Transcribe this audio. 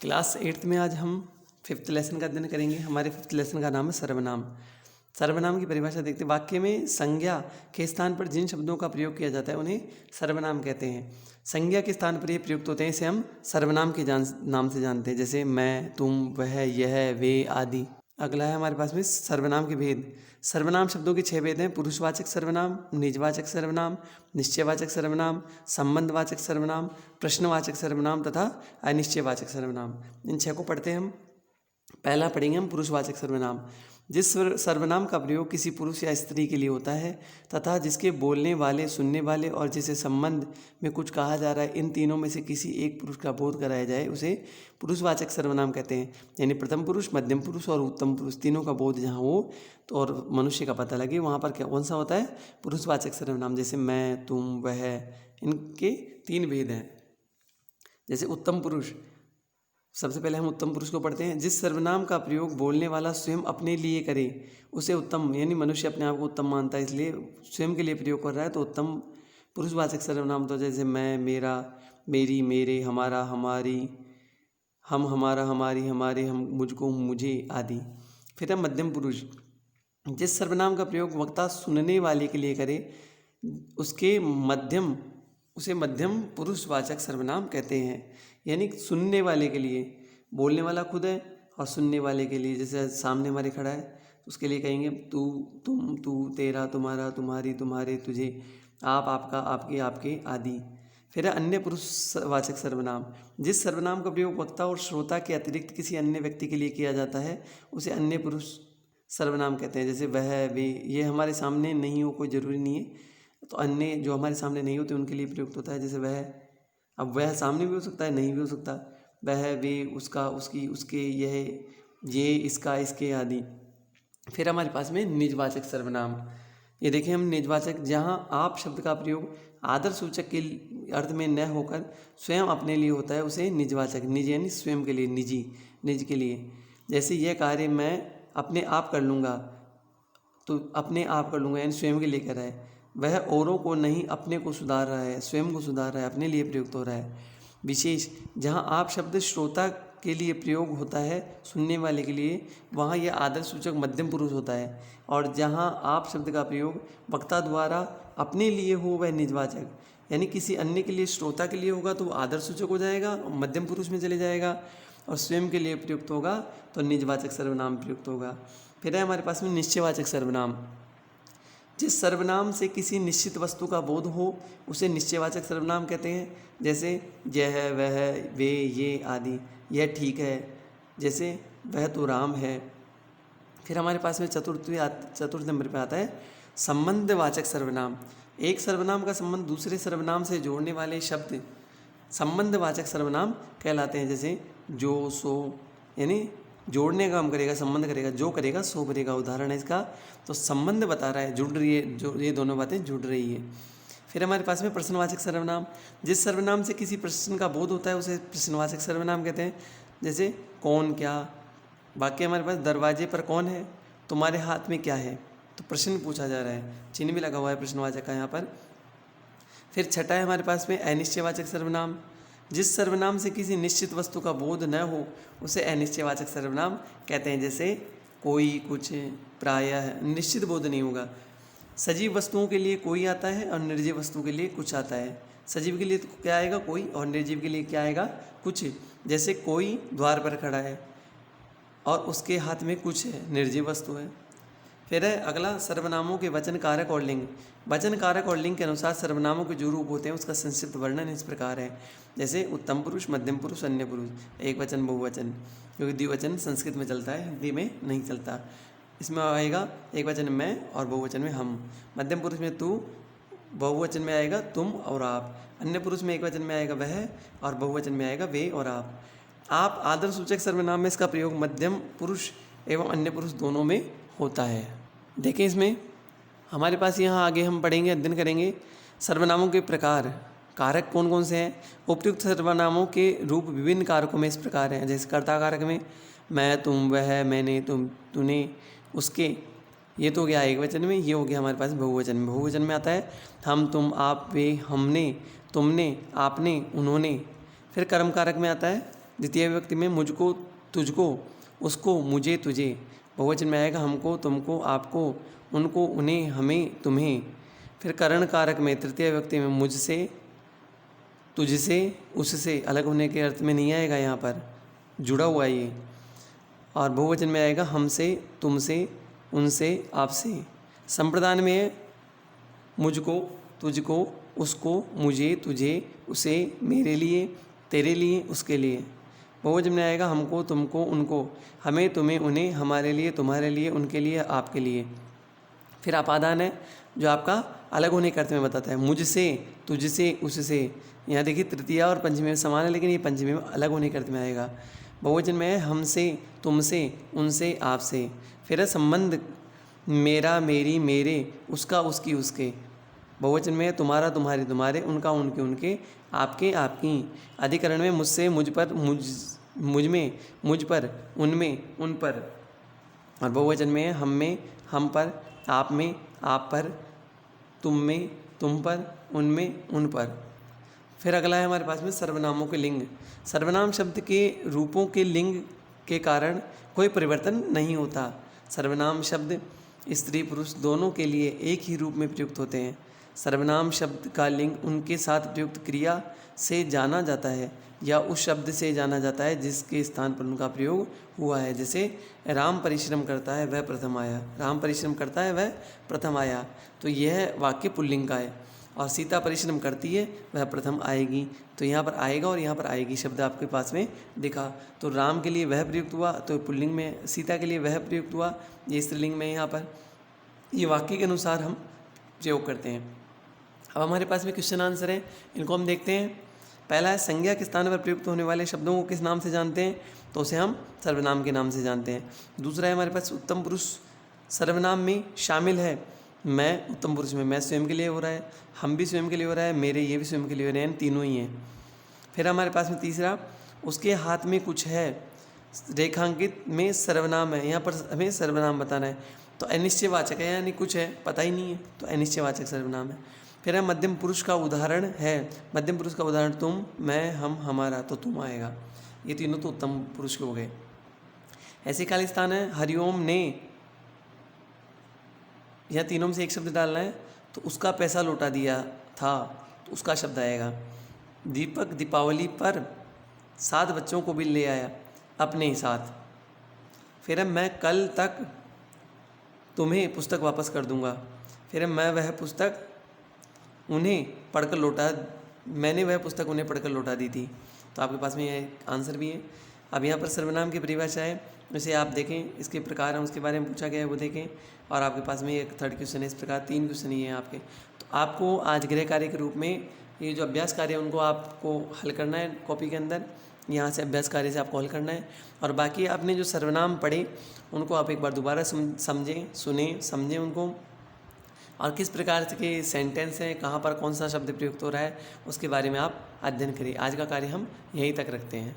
Class 8th में आज हम 5th लेसन का अध्ययन करेंगे। हमारे 5th लेसन का नाम है सर्वनाम। सर्वनाम की परिभाषा देखते हैं। वाक्य में संज्ञा के स्थान पर जिन शब्दों का प्रयोग किया जाता है उन्हें सर्वनाम कहते हैं। संज्ञा के स्थान पर ये प्रयुक्त होते हैं, इसे हम सर्वनाम के नाम से जानते हैं, जैसे मैं, तुम, वह, यह, वे आदि। अगला है हमारे पास में सर्वनाम के भेद। सर्वनाम शब्दों के 6 भेद हैं: पुरुषवाचक सर्वनाम, निजवाचक सर्वनाम, निश्चयवाचक सर्वनाम, संबंधवाचक सर्वनाम, प्रश्नवाचक सर्वनाम तथा अनिश्चयवाचक सर्वनाम। इन 6 को पढ़ते हैं हम। पहला पढ़ेंगे हम पुरुषवाचक सर्वनाम। जिस सर्वनाम का प्रयोग किसी पुरुष या स्त्री के लिए होता है तथा जिसके बोलने वाले, सुनने वाले और जिसे संबंध में कुछ कहा जा रहा है, इन तीनों में से किसी एक पुरुष का बोध कराया जाए, उसे पुरुषवाचक सर्वनाम कहते हैं। यानी प्रथम पुरुष, मध्यम पुरुष और उत्तम पुरुष तीनों का बोध जहाँ हो तो और मनुष्य का पता लगे, वहाँ पर क्या कौन सा होता है? पुरुषवाचक सर्वनाम। जैसे मैं, तुम, वह, इनके 3 भेद हैं। जैसे उत्तम पुरुष, सबसे पहले हम उत्तम पुरुष को पढ़ते हैं। जिस सर्वनाम का प्रयोग बोलने वाला स्वयं अपने लिए करे उसे उत्तम, यानी मनुष्य अपने आप को उत्तम मानता है इसलिए स्वयं के लिए प्रयोग कर रहा है तो उत्तम पुरुषवाचक सर्वनाम। तो जैसे मैं, मेरा, मेरी, मेरे, हमारा, हमारी, हम, हमारा, हमारी, हमारे, हम, मुझको, मुझे आदि। फिर है मध्यम पुरुष। जिस सर्वनाम का प्रयोग वक्ता सुनने वाले के लिए करे उसे मध्यम पुरुषवाचक सर्वनाम कहते हैं। यानी सुनने वाले के लिए, बोलने वाला खुद है और सुनने वाले के लिए, जैसे सामने हमारे खड़ा है उसके लिए कहेंगे तू, तुम, तू, तेरा, तुम्हारा, तुम्हारी, तुम्हारे, तुझे, आप, आपका, आपके, आपके आदि। फिर है अन्य पुरुषवाचक सर्वनाम। जिस सर्वनाम का प्रयोग वक्ता और श्रोता के अतिरिक्त किसी अन्य व्यक्ति के लिए किया जाता है उसे अन्य पुरुष सर्वनाम कहते हैं। जैसे वह, वे, ये हमारे सामने नहीं हो, कोई ज़रूरी नहीं है, तो अन्य जो हमारे सामने नहीं होते उनके लिए प्रयुक्त होता है। जैसे वह, अब वह सामने भी हो सकता है, नहीं भी हो सकता। वह, वे, उसका, उसकी, उसके, यह, ये, इसका, इसके आदि। फिर हमारे पास में निजवाचक सर्वनाम। ये देखें हम निजवाचक, जहाँ आप शब्द का प्रयोग आदर सूचक के अर्थ में न होकर स्वयं अपने लिए होता है उसे निजवाचक। निज यानी स्वयं के लिए, निजी, निज के लिए। जैसे यह कार्य मैं अपने आप कर लूँगा, तो अपने आप कर लूँगा यानी स्वयं के लिए कर रहा है। वह औरों को नहीं अपने को सुधार रहा है, स्वयं को सुधार रहा है, अपने लिए प्रयुक्त हो रहा है। विशेष, जहाँ आप शब्द श्रोता के लिए प्रयोग होता है, सुनने वाले के लिए, वहाँ यह आदर सूचक मध्यम पुरुष होता है। और जहाँ आप शब्द का प्रयोग वक्ता द्वारा अपने लिए हो वह निजवाचक, यानी किसी अन्य के लिए, श्रोता के लिए होगा तो वो आदर सूचक हो जाएगा, मध्यम पुरुष में चले जाएगा, और स्वयं के लिए प्रयुक्त होगा तो निजवाचक सर्वनाम प्रयुक्त होगा। फिर है हमारे पास में निश्चयवाचक सर्वनाम। जिस सर्वनाम से किसी निश्चित वस्तु का बोध हो उसे निश्चयवाचक सर्वनाम कहते हैं। जैसे यह, वह, वे, ये आदि। यह ठीक है, जैसे वह तो राम है। फिर हमारे पास में चतुर्थ नंबर पे आता है संबंधवाचक सर्वनाम। एक सर्वनाम का संबंध दूसरे सर्वनाम से जोड़ने वाले शब्द संबंधवाचक सर्वनाम कहलाते हैं। जैसे जो, सो, यानी जोड़ने का काम करेगा, संबंध करेगा, जो करेगा सो करेगा। उदाहरण है इसका, तो संबंध बता रहा है, जुड़ रही है, जो ये दोनों बातें जुड़ रही है। फिर हमारे पास में प्रश्नवाचक सर्वनाम। जिस सर्वनाम से किसी प्रश्न का बोध होता है उसे प्रश्नवाचक सर्वनाम कहते हैं। जैसे कौन, क्या। वाक्य हमारे पास, दरवाजे पर कौन है, तुम्हारे हाथ में क्या है, तो प्रश्न पूछा जा रहा है, चिन्ह भी लगा हुआ है प्रश्नवाचक का यहाँ पर। फिर छठा है हमारे पास में अनिश्चयवाचक सर्वनाम। जिस सर्वनाम से किसी निश्चित वस्तु का बोध न हो उसे अनिश्चयवाचक सर्वनाम कहते हैं। जैसे कोई, कुछ, प्रायः, निश्चित बोध नहीं होगा। सजीव वस्तुओं के लिए कोई आता है और निर्जीव वस्तु के लिए कुछ आता है। सजीव के लिए तो क्या आएगा? कोई, और निर्जीव के लिए क्या आएगा? कुछ। जैसे कोई द्वार पर खड़ा है और उसके हाथ में कुछ है, निर्जीव वस्तु है। फिर है अगला सर्वनामों के वचन कारक और लिंग। वचन कारक और लिंग के अनुसार सर्वनामों के जो रूप होते हैं उसका संक्षिप्त वर्णन इस प्रकार है। जैसे उत्तम पुरुष, मध्यम पुरुष, अन्य पुरुष, एक वचन, बहुवचन, क्योंकि द्विवचन संस्कृत में चलता है, हिंदी में नहीं चलता। इसमें आएगा एक वचन मैं और बहुवचन में हम। मध्यम पुरुष में तू, बहुवचन में आएगा तुम और आप। अन्य पुरुष में एक वचन में आएगा वह और बहुवचन में आएगा वे और आप। आदर सूचक सर्वनाम में इसका प्रयोग मध्यम पुरुष एवं अन्य पुरुष दोनों में होता है। देखें इसमें हमारे पास यहाँ आगे हम पढ़ेंगे, अध्ययन करेंगे सर्वनामों के प्रकार, कारक कौन कौन से हैं। उपयुक्त सर्वनामों के रूप विभिन्न कारकों में इस प्रकार हैं। जैसे कर्ता कारक में मैं, तुम, वह, मैंने, तुम, तूने, उसके, ये तो हो गया एक वचन में। ये हो गया हमारे पास बहुवचन में। बहुवचन में आता है हम, तुम, आप, वे, हमने, तुमने, आपने, उन्होंने। फिर कर्म कारक में आता है द्वितीय विभक्ति में मुझको, तुझको, उसको, मुझे, तुझे। बहुवचन में आएगा हमको, तुमको, आपको, उनको, उन्हें, हमें, तुम्हें। फिर करण कारक में तृतीय विभक्ति में मुझसे, तुझसे, उससे, अलग होने के अर्थ में नहीं आएगा, यहाँ पर जुड़ा हुआ है ये। और बहुवचन में आएगा हमसे, तुमसे, उनसे, आपसे। संप्रदान में है मुझको, तुझको, उसको, मुझे, तुझे, उसे, मेरे लिए, तेरे लिए, उसके लिए। बहुवचन में आएगा हमको, तुमको, उनको, हमें, तुम्हें, उन्हें, हमारे लिए, तुम्हारे लिए, उनके लिए, आपके लिए। फिर अपादान है जो आपका अलग होने के अर्थ में बताता है, मुझसे, तुझसे, उससे। यहाँ देखिए तृतीया और पंचमी में समान है, लेकिन ये पंचमी में अलग होने के अर्थ में आएगा। बहुवचन में है हमसे, तुमसे, उनसे, आपसे। फिर है संबंध, मेरा, मेरी, मेरे, उसका, उसकी, उसके। बहुवचन में है तुम्हारा, तुम्हारी, तुम्हारे, उनका, उनके, उनके, आपके, आपकी। अधिकरण में मुझसे, मुझ पर, मुझ में, मुझ पर, उनमें, उन पर। और बहुवचन में है हम में, हम पर, आप में, आप पर, तुम में, तुम पर, उनमें, उन पर। फिर अगला है हमारे पास में सर्वनामों के लिंग। सर्वनाम शब्द के रूपों के लिंग के कारण कोई परिवर्तन नहीं होता। सर्वनाम शब्द स्त्री पुरुष दोनों के लिए एक ही रूप में प्रयुक्त होते हैं। सर्वनाम शब्द का लिंग उनके साथ प्रयुक्त क्रिया से जाना जाता है या उस शब्द से जाना जाता है जिसके स्थान पर उनका प्रयोग हुआ है। जैसे राम परिश्रम करता है वह प्रथम आया, राम परिश्रम करता है वह प्रथम आया, तो यह वाक्य पुल्लिंग का है। और सीता परिश्रम करती है वह प्रथम आएगी, तो यहाँ पर आएगा और यहाँ पर आएगी शब्द आपके पास में दिखा। तो राम के लिए वह प्रयुक्त हुआ तो पुल्लिंग में, सीता के लिए वह प्रयुक्त हुआ ये स्त्रीलिंग में। यहाँ पर ये वाक्य के अनुसार हम प्रयोग करते हैं। अब हमारे पास में क्वेश्चन आंसर है, इनको हम देखते हैं। पहला है संज्ञा के स्थान पर प्रयुक्त होने वाले शब्दों को किस नाम से जानते हैं, तो उसे हम सर्वनाम के नाम से जानते हैं। दूसरा है हमारे पास उत्तम पुरुष सर्वनाम में शामिल है। मैं उत्तम पुरुष में मैं स्वयं के लिए हो रहा है, हम भी स्वयं के लिए हो रहा है, मेरे ये भी स्वयं के लिए हो रहे हैं, तीनों ही हैं। फिर हमारे पास में तीसरा उसके हाथ में कुछ है, रेखांकित में सर्वनाम है। यहाँ पर हमें सर्वनाम बताना है, तो अनिश्चयवाचक है, यानी कुछ है पता ही नहीं है, तो अनिश्चयवाचक सर्वनाम है। फिर है मध्यम पुरुष का उदाहरण है, मध्यम पुरुष का उदाहरण तुम, मैं, हम, हमारा, तो तुम आएगा। ये तीनों तो उत्तम पुरुष के हो गए। ऐसे खाली स्थान है हरिओम ने, यह तीनों में से एक शब्द डालना है, तो उसका पैसा लौटा दिया था, तो उसका शब्द आएगा। दीपक दीपावली पर 7 बच्चों को भी ले आया अपने ही साथ। फिर मैं कल तक तुम्हें पुस्तक वापस कर दूंगा। फिर मैं वह पुस्तक उन्हें पढ़कर लौटा, मैंने वह पुस्तक उन्हें पढ़कर लौटा दी थी। तो आपके पास में ये आंसर भी है। अब यहाँ पर सर्वनाम की परिभाषा है, वैसे आप देखें इसके प्रकार हैं उसके बारे में पूछा गया है वो देखें। और आपके पास में एक थर्ड क्वेश्चन है, इस प्रकार 3 क्वेश्चन ही हैं आपके। तो आपको आज गृह कार्य के रूप में ये जो अभ्यास कार्य है उनको आपको हल करना है कॉपी के अंदर, यहाँ से अभ्यास कार्य से आपको हल करना है। और बाकी आपने जो सर्वनाम पढ़े उनको आप एक बार दोबारा समझें, सुने, समझें उनको, और किस प्रकार के सेंटेंस हैं, कहाँ पर कौन सा शब्द प्रयुक्त हो रहा है, उसके बारे में आप अध्ययन करिए। आज का कार्य हम यहीं तक रखते हैं।